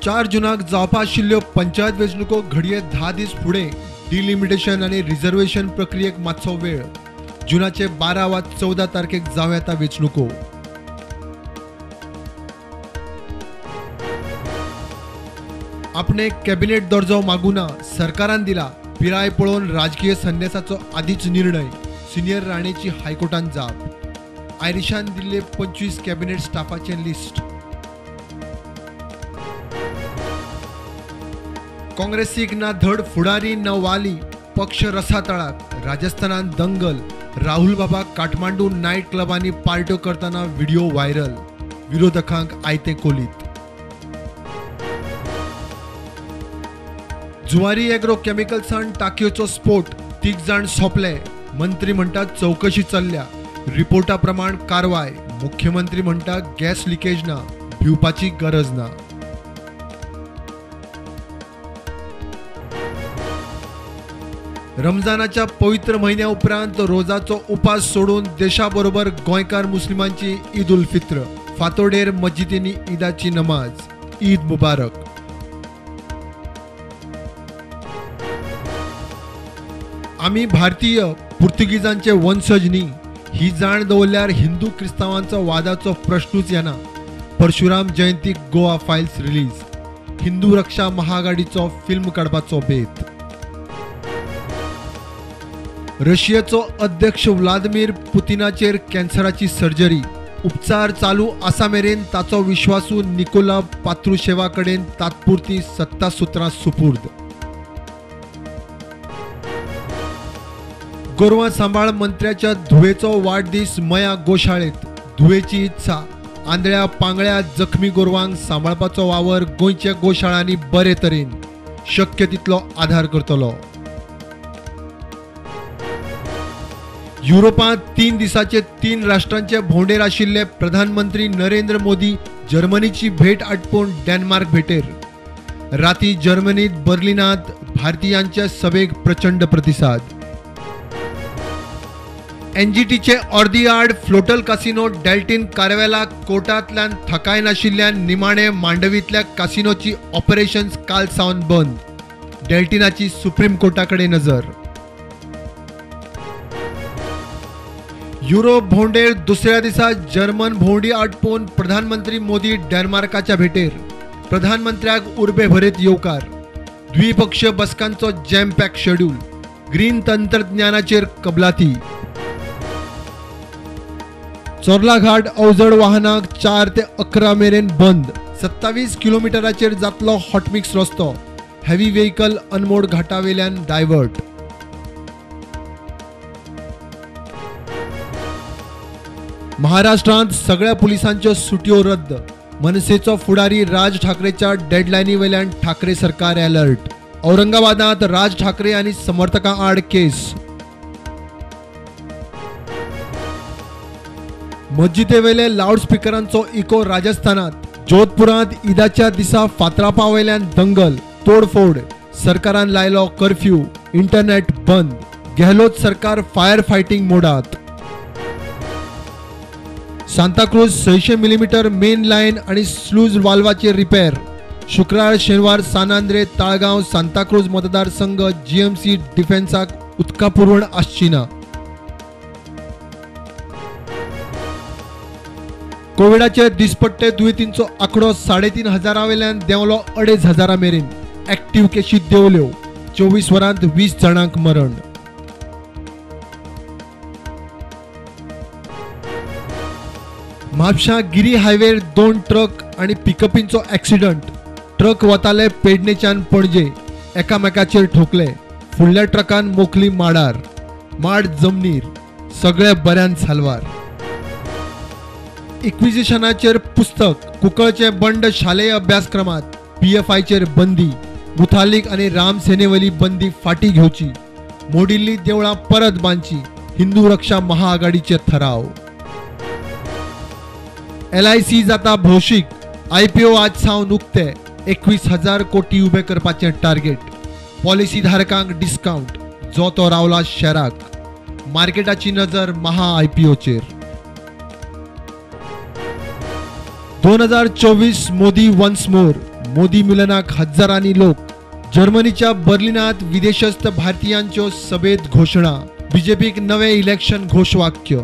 4 जुनाक जावपा आशिल्ल्यो पंचायत वेंचणुको घडये 10 दीस फुडें डिलिमिटेशन आनी रिझर्वेशन प्रक्रियेक मातसो वेळ। जुनाचे 12 वा 14 तारखेक जावं येता वेंचणुको। आपणे कॅबिनेट दर्जो मागुना सरकारान दिला, पिराय पळोवन राजकीय संन्यासाचो आदीच निर्णय। सिनियर राणेची हायकोर्टान जाप। आयरिशान दिल्ले 25 कॅबिनेट स्टाफाचे लिस्ट। काँग्रेसीक ना धड फुडारी न वाली, पक्ष रसातळाक। राजस्थानात दंगल, राहुल बाबा काठमांडू नाईट क्लबांनी पार्ट्यो करताना व्हिडिओ व्हायरल। विरोधकांक आयते कोलीत। जुवारी एग्रो केमिकल्सान टाकयोचो स्फोट, 3 जाण सोंपले। मंत्री म्हणटात चौकशी चल्ल्या, रिपोर्टा प्रमाण कारवाय। मुख्यमंत्री म्हणटात गॅस लिकेज ना, भिवपाची गरज ना। रमजानाच्या पवित्र महिन्या उपरांत रोजाचो उपास सोडून देशाबरोबर गोंयकार मुस्लिमांची ईद उल फित्र। फातोडेर मस्जिदींनी ईदाची नमाज। ईद मुबारक। आम्ही भारतीय पुर्तुगीजांचे वंशज न्ही, ही जाण दवरल्यार हिंदू क्रिस्तावांचो वादाचो प्रश्नूच येना। परशुराम जयंतीक गोवा फायल्स रिलीज। हिंदू रक्षा महाआघाडीचो फिल्म काडपाचो बेत। रशियाचो अध्यक्ष व्लादिमीर पुतिनाचेर कॅन्सराची सर्जरी। उपचार चालू आसा मेरेन ताचो विश्वासू निकोला पात्रुशेवा कडेन तात्पुरती सत्ता सुत्रां सुपूर्द। गोरवां सांबाळ मंत्र्याच्या धुवेचो वाडदीस मया गोशाळेत। धुवेची इत्सा, आंधळ्या पांगळ्या जखमी गोरवांक सांबाळपाचो वावर गोंयच्या गोशाळांनी बरे तरेन। शक्य तितलो आधार करतलो। युरोपांत 3 दिसाचे 3 राष्ट्रांचे भोंवडेर आशिल्ले प्रधानमंत्री नरेंद्र मोदी जर्मनीची भेट आटपून डेन्मार्क भेटेर। राती जर्मनीत बर्लिनात भारतीयांच्या सभेक प्रचंड प्रतिसाद। एनजीटीचे अर्दी आड फ्लोटल कासिनो डेल्टीन कारवेलाक कोर्टांतल्यान थकाय नाशिल्ल्यान निमाणे मांडवींतल्या कासिनोची ऑपरेशन्स काल सावन बंद। डेल्टिनाची सुप्रीम कोर्टाकडे नजर। युरोप भोंवडेर दुसऱ्या दिसा जर्मन भोंवडी आटपून प्रधानमंत्री मोदी डेन्मार्काच्या भेटेर। प्रधानमंत्र्याक उर्बे भरीत येवकार। द्विपक्षीय बसकांचो जॅम पॅक शेड्यूल। ग्रीन तंत्रज्ञानाचेर कबलाती। चोरला घाट अवजड वाहनाक 4 ते 11 मेरेन बंद। 27 किलोमीटराचेर जातलो हॉटमिक्स रस्तो। हेवी व्हेकल अनमोड घाटावेल्यान डायवर्ट। महाराष्ट्रांत सगळ्या पुलिसांच्यो सुटयो रद्द। मनसेचो फुडारी राज ठाकरेच्या डेडलायनी वेल्यान ठाकरे सरकार अलर्ट। औरंगाबादात राज ठाकरे आनी समर्थकां आड केस। मस्जिदेवेले लाउडस्पीकरांचो इको राजस्थानात। जोधपुरांत ईदाच्या दिसा फातरापा वेल्यान दंगल, तोडफोड। सरकारान लायलो कर्फ्यू, इंटरनेट बंद। गेहलोत सरकार फायर फायटिंग मोडात। सांताक्रूज 600 मिलीमीटर मेन लाइन आणि स्लूज वाल्वाचे रिपेर। शुक्रार शेनवार सानांद्रे ताळगांव सांताक्रूज मतदारसंघ जीएमसी डिफेन्साक उदका पुरवण आसची ना। कोविडाचे दिसपट्टे दुयेंतींचो आंकडो 3,500 वेल्यान देंवलो 2,500 मेरेन। एक्टिव्ह केशी देंवल्यो। 24 वरांत 20 जाणांक मरण। म्हापशा गिरी हायवेर 2 ट्रक आणि पिकअपींचो ॲक्सिडंट। ट्रक वताले पेडणेच्यान पणजे, एकामेकाचेर ठोकले। फुडल्या ट्रकान मोखली माडार, माड जमनीर। सगळे बऱ्यान साल्वार। इक्विजिशनाचेर पुस्तक, कुंकळचे बंड शालेय अभ्यासक्रमात। पीएफआयचेर बंदी। मुथालीक आणि राम सेनेवली बंदी फाटी घेवची। मोडिल्ली देवळां परत बांदची। हिंदू रक्षा महाआघाडीचे ठराव। LIC जाता भौशीक। IPO आज सावन उक्ते। 21,000 कोटी उबे करपाचे टार्गेट। पॉलिसी धारकांक डिस्काउंट, जो तो रावला शेराक। मार्केटाची नजर महा IPOचेर। 2024 मोदी वन्स मोर। मोदी मिलनाक हजारांनी लोक. जर्मनीच्या बर्लिनात विदेशस्थ भारतीयांच्यो सभेत घोषणा. बीजेपीक नवे इलेक्शन घोषवाक्य.